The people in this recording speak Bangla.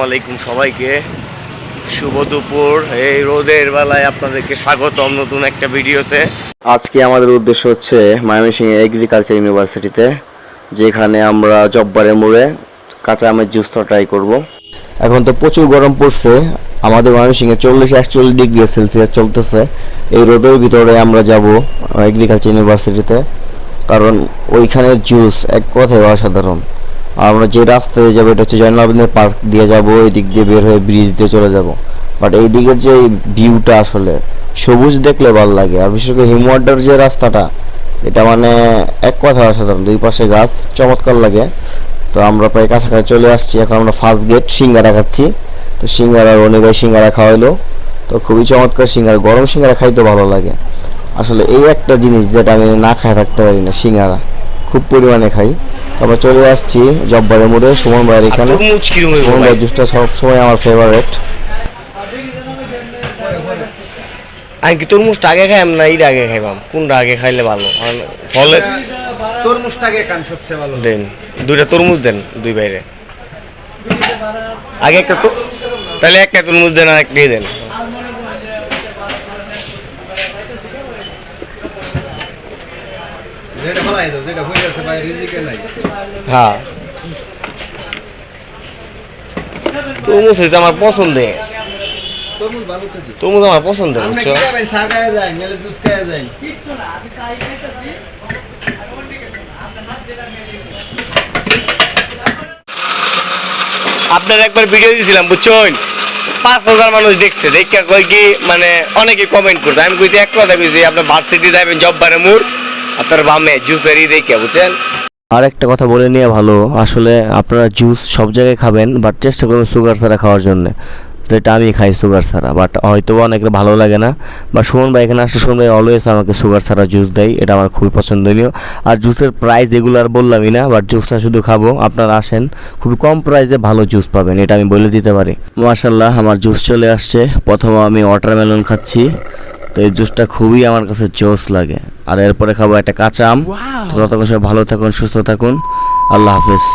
আলাইকুম সবাইকে, শুভ দুপুর। এই রোদের বেলায় আপনাদেরকে স্বাগতম নতুন একটা ভিডিওতে। আজকে আমাদের উদ্দেশ্য হচ্ছে ময়মনসিংহ এগ্রিকালচার ইউনিভার্সিটিতে, যেখানে আমরা জব্বারের মোড়ে কাঁচা আমের জুসটা ট্রাই করব। এখন তো প্রচুর গরম পড়ছে, আমাদের ময়মনসিংহে 40-41 ডিগ্রি সেলসিয়াস চলতেছে। এই রোদের ভিতরে আমরা যাব এগ্রিকালচার ইউনিভার্সিটিতে, কারণ ওইখানের জুস এক কথায় অসাধারণ। আর আমরা যে রাস্তা দিয়ে যাবো এটা হচ্ছে জয়নুল আবেদিনের পার্ক দিয়ে যাবো, এই দিক দিয়ে বের হয়ে ব্রিজ দিয়ে চলে যাব। বাট এই দিকের যে ভিউটা আসলে সবুজ দেখলে ভালো লাগে, আর বিশেষ করে হিমওয়ার্ডার যে রাস্তাটা, এটা মানে এক কথা অসাধারণ। দুই পাশে গাছ, চমৎকার লাগে। তো আমরা প্রায় কাছাকাছি চলে আসছি। এখন আমরা ফার্স্ট গেট সিঙ্গারা খাচ্ছি। তো সিঙ্গারা রনি ভাই সিঙ্গারা খাওয়াইলো, তো খুবই চমৎকার সিঙ্গারা। গরম সিঙ্গারা খাইতে ভালো লাগে আসলে। এই একটা জিনিস যেটা আমি না খাই থাকতে পারি না, সিঙ্গারা খুব পরিমাণে খাই। তারপর চলে আসছি জব্বারের মোড়ে সুমন ভাইয়ের এখানে। সুমন ভাইয়ের জুসটা সবসময় আমার ফেভারিট। আমি কি তরমুজটা আগে খাইম না এইটা আগে খাইবাম? কোনটা আগে খাইলে ভালো? ফলে তরমুজটা আগে খান, সবচেয়ে ভালো। দেন দুইটা তরমুজ দেন, দুই বাইরে আগে একটা। তাহলে একটা তরমুজ দেন আর একটাই দেন। যেটা ভালো আইতো, যেটা হয়ে গেছে ভাই, রিজিকে নাই। হ্যাঁ, তরমুজ হচ্ছে আমার পছন্দ। তরমুজ ভালো তো কি? তরমুজ আমার পছন্দ। আমরা কি খাবেন? চা খাওয়া যায়, মেলে জুস খাওয়া যায়। আপনার একবার ভিডিও দিয়েছিলাম বুঝছেন, 5,000 মানুষ দেখছে। দেখে কই কি মানে অনেকে কমেন্ট করছে। আমি কইতে এক কথা কইছি, আপনার ভার্সিটি যাবেন জব্বারের মোড়, আপনার বামে জুসেরই দেখে, বুঝছেন। আর একটা কথা বলে নিয়ে ভালো, আসলে আপনারা জুস সব জায়গায় খাবেন, বাট চেষ্টা করবেন সুগার ছাড়া খাওয়ার জন্য, যেটা আমি খাই সুগার ছাড়া। বাট হয়তো অনেকের ভালো লাগে না। বা সুমন ভাই এখানে আসলে সুমন ভাই অলওয়েজ আমাকে সুগার ছাড়া জুস দেয়, এটা আমার খুবই পছন্দনীয়। আর জুসের প্রাইস এগুলো আর বললামই না, বাট জুসটা শুধু খাবো। আপনারা আসেন, খুবই কম প্রাইসে ভালো জুস পাবেন, এটা আমি বলে দিতে পারি। মাশাল্লাহ, আমার জুস চলে আসছে। প্রথমে আমি ওয়াটারমেলন খাচ্ছি, তো এই জুসটা খুবই আমার কাছে জোস লাগে। আর এরপরে খাবো একটা কাঁচা আম। ততক্ষণ সবাই ভালো থাকুন, সুস্থ থাকুন, আল্লাহ হাফেজ।